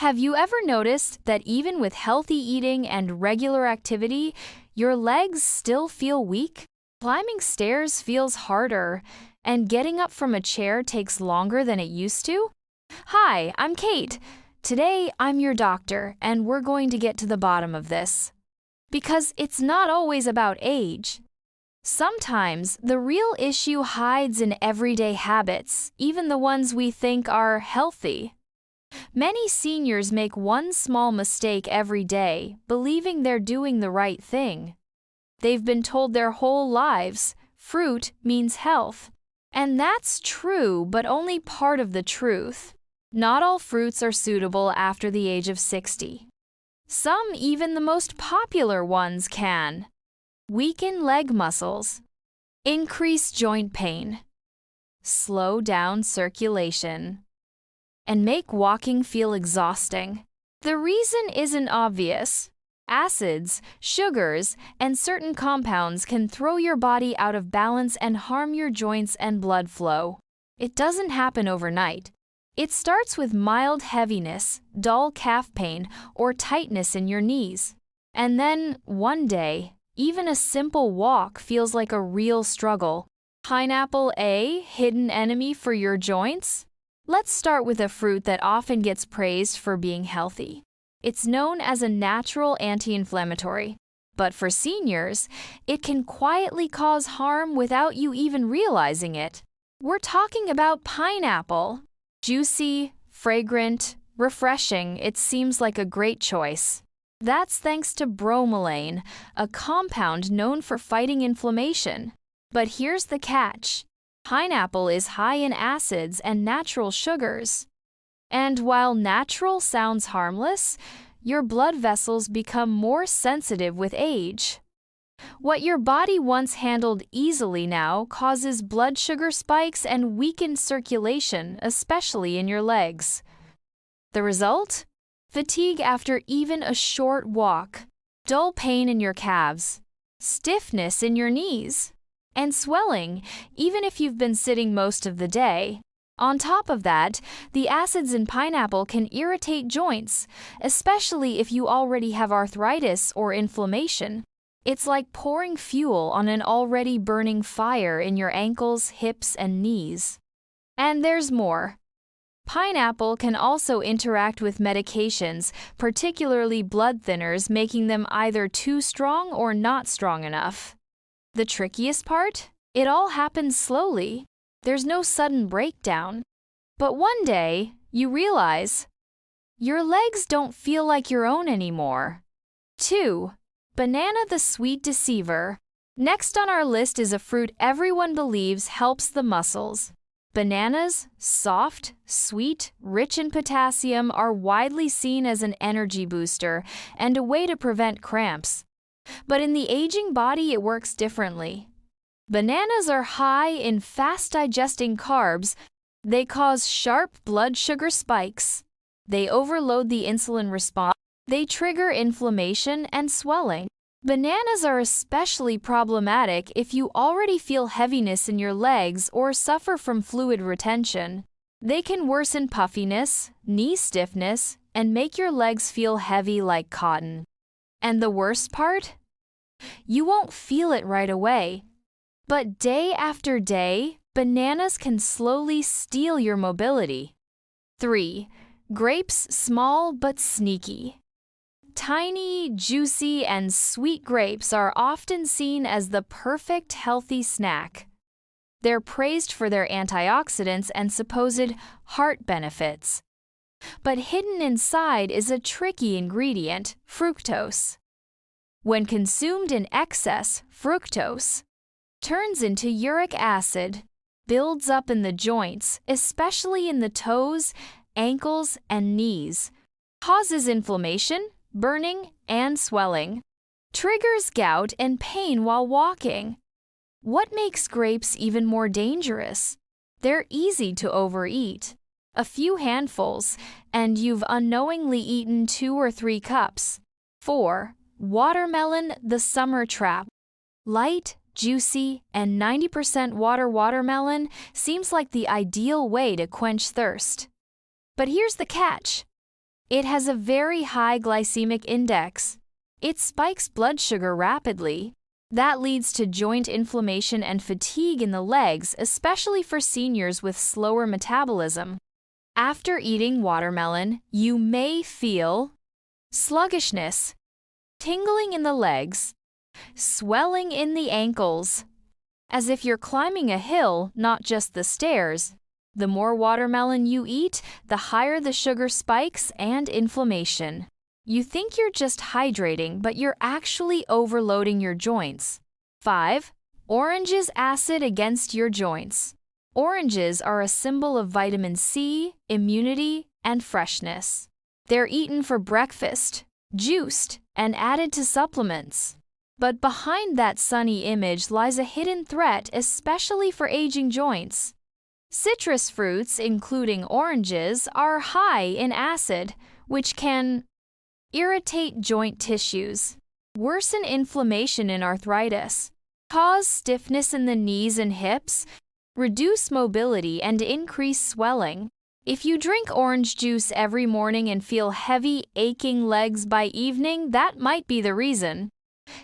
Have you ever noticed that even with healthy eating and regular activity, your legs still feel weak? Climbing stairs feels harder, and getting up from a chair takes longer than it used to? Hi, I'm Kate. Today, I'm your doctor, and we're going to get to the bottom of this. Because it's not always about age. Sometimes, the real issue hides in everyday habits, even the ones we think are healthy. Many seniors make one small mistake every day, believing they're doing the right thing. They've been told their whole lives, fruit means health. And that's true, but only part of the truth. Not all fruits are suitable after the age of 60. Some, even the most popular ones, can weaken leg muscles, increase joint pain, slow down circulation, and make walking feel exhausting. The reason isn't obvious. Acids, sugars, and certain compounds can throw your body out of balance and harm your joints and blood flow. It doesn't happen overnight. It starts with mild heaviness, dull calf pain, or tightness in your knees. And then, one day, even a simple walk feels like a real struggle. Pineapple a hidden enemy for your joints? Let's start with a fruit that often gets praised for being healthy. It's known as a natural anti-inflammatory. But for seniors, it can quietly cause harm without you even realizing it. We're talking about pineapple. Juicy, fragrant, refreshing, it seems like a great choice. That's thanks to bromelain, a compound known for fighting inflammation. But here's the catch. Pineapple is high in acids and natural sugars. And while natural sounds harmless, your blood vessels become more sensitive with age. What your body once handled easily now causes blood sugar spikes and weakened circulation, especially in your legs. The result? Fatigue after even a short walk, dull pain in your calves, stiffness in your knees, and swelling, even if you've been sitting most of the day. On top of that, the acids in pineapple can irritate joints, especially if you already have arthritis or inflammation. It's like pouring fuel on an already burning fire in your ankles, hips, and knees. And there's more. Pineapple can also interact with medications, particularly blood thinners, making them either too strong or not strong enough. The trickiest part? It all happens slowly. There's no sudden breakdown. But one day, you realize your legs don't feel like your own anymore. 2. Banana the sweet deceiver. Next on our list is a fruit everyone believes helps the muscles. Bananas, soft, sweet, rich in potassium, are widely seen as an energy booster and a way to prevent cramps. But in the aging body, it works differently. Bananas are high in fast-digesting carbs. They cause sharp blood sugar spikes. They overload the insulin response. They trigger inflammation and swelling. Bananas are especially problematic if you already feel heaviness in your legs or suffer from fluid retention. They can worsen puffiness, knee stiffness, and make your legs feel heavy like cotton. And the worst part? You won't feel it right away. But day after day, bananas can slowly steal your mobility. 3. Grapes, small but sneaky. Tiny, juicy, and sweet grapes are often seen as the perfect healthy snack. They're praised for their antioxidants and supposed heart benefits. But hidden inside is a tricky ingredient, fructose. When consumed in excess, fructose turns into uric acid, builds up in the joints, especially in the toes, ankles, and knees, causes inflammation, burning, and swelling, triggers gout and pain while walking. What makes grapes even more dangerous? They're easy to overeat. A few handfuls, and you've unknowingly eaten 2 or 3 cups. 4. Watermelon, the summer trap. Light, juicy, and 90% water watermelon seems like the ideal way to quench thirst. But here's the catch. It has a very high glycemic index. It spikes blood sugar rapidly. That leads to joint inflammation and fatigue in the legs, especially for seniors with slower metabolism. After eating watermelon, you may feel sluggishness, tingling in the legs, swelling in the ankles, as if you're climbing a hill, not just the stairs. The more watermelon you eat, the higher the sugar spikes and inflammation. You think you're just hydrating, but you're actually overloading your joints. 5. Oranges acid against your joints. Oranges are a symbol of vitamin C, immunity, and freshness. They're eaten for breakfast, juiced, and added to supplements. But behind that sunny image lies a hidden threat, especially for aging joints. Citrus fruits, including oranges, are high in acid, which can irritate joint tissues, worsen inflammation in arthritis, cause stiffness in the knees and hips, reduce mobility, and increase swelling. If you drink orange juice every morning and feel heavy, aching legs by evening, that might be the reason.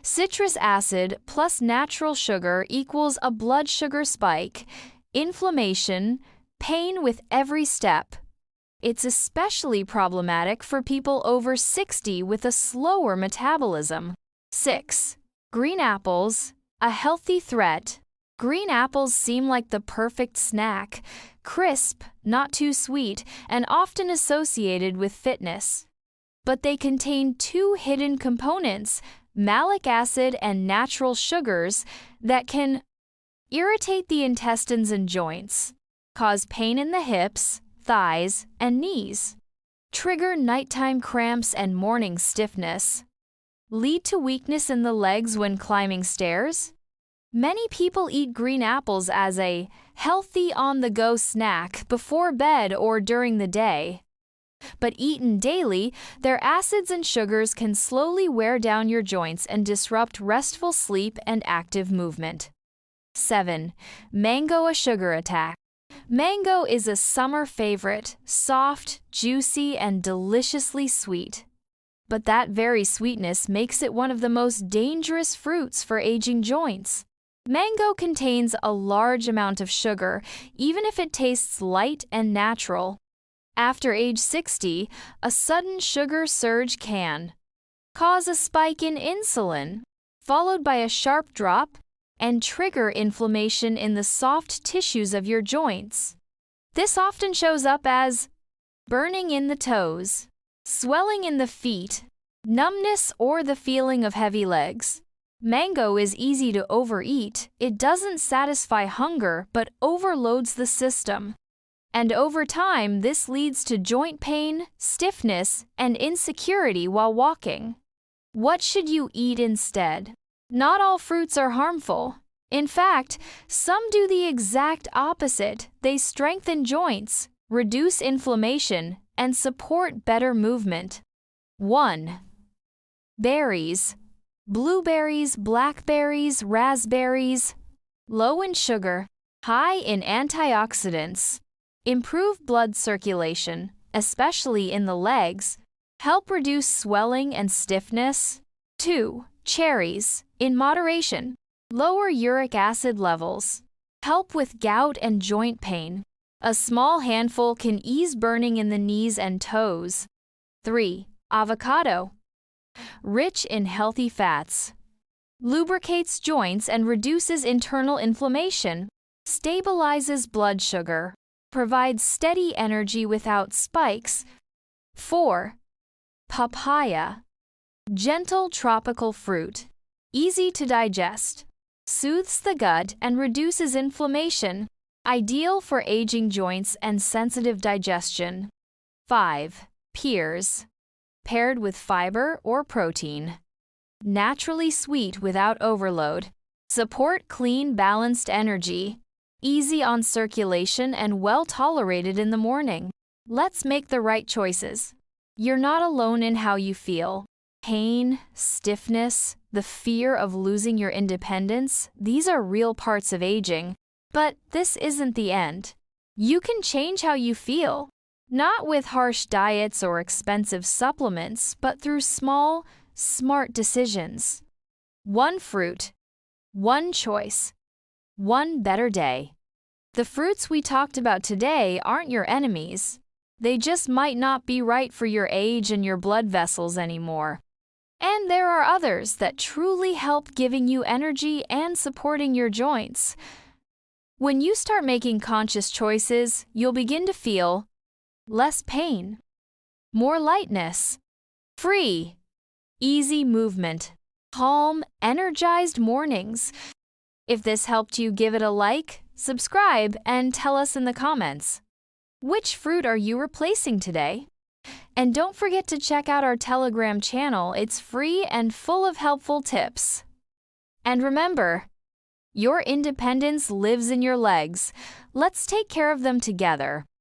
Citrus acid plus natural sugar equals a blood sugar spike, inflammation, pain with every step. It's especially problematic for people over 60 with a slower metabolism. 6. Green apples, a healthy threat. Green apples seem like the perfect snack, crisp, not too sweet, and often associated with fitness. But they contain two hidden components, malic acid and natural sugars, that can irritate the intestines and joints, cause pain in the hips, thighs, and knees, trigger nighttime cramps and morning stiffness, lead to weakness in the legs when climbing stairs. Many people eat green apples as a healthy on-the-go snack before bed or during the day. But eaten daily, their acids and sugars can slowly wear down your joints and disrupt restful sleep and active movement. 7. Mango, a sugar attack. Mango is a summer favorite, soft, juicy, and deliciously sweet. But that very sweetness makes it one of the most dangerous fruits for aging joints. Mango contains a large amount of sugar, even if it tastes light and natural. After age 60, a sudden sugar surge can cause a spike in insulin, followed by a sharp drop, and trigger inflammation in the soft tissues of your joints. This often shows up as burning in the toes, swelling in the feet, numbness, or the feeling of heavy legs. Mango is easy to overeat. It doesn't satisfy hunger but overloads the system. And over time, this leads to joint pain, stiffness, and insecurity while walking. What should you eat instead? Not all fruits are harmful. In fact, some do the exact opposite. They strengthen joints, reduce inflammation, and support better movement. 1. Berries. Blueberries, blackberries, raspberries. Low in sugar, high in antioxidants. Improve blood circulation, especially in the legs. Help reduce swelling and stiffness. 2. Cherries, in moderation. Lower uric acid levels. Help with gout and joint pain. A small handful can ease burning in the knees and toes. 3. Avocado. Rich in healthy fats. Lubricates joints and reduces internal inflammation. Stabilizes blood sugar. Provides steady energy without spikes. 4. Papaya. Gentle tropical fruit. Easy to digest. Soothes the gut and reduces inflammation. Ideal for aging joints and sensitive digestion. 5. Pears. Paired with fiber or protein. Naturally sweet without overload. Support clean, balanced energy. Easy on circulation and well tolerated in the morning. Let's make the right choices. You're not alone in how you feel. Pain, stiffness, the fear of losing your independence, these are real parts of aging. But this isn't the end. You can change how you feel. Not with harsh diets or expensive supplements, but through small, smart decisions. One fruit, one choice, one better day. The fruits we talked about today aren't your enemies. They just might not be right for your age and your blood vessels anymore. And there are others that truly help giving you energy and supporting your joints. When you start making conscious choices, you'll begin to feel less pain, more lightness, free, easy movement, calm, energized mornings. If this helped you, give it a like, subscribe, and tell us in the comments. Which fruit are you replacing today? And don't forget to check out our Telegram channel. It's free and full of helpful tips. And remember, your independence lives in your legs. Let's take care of them together.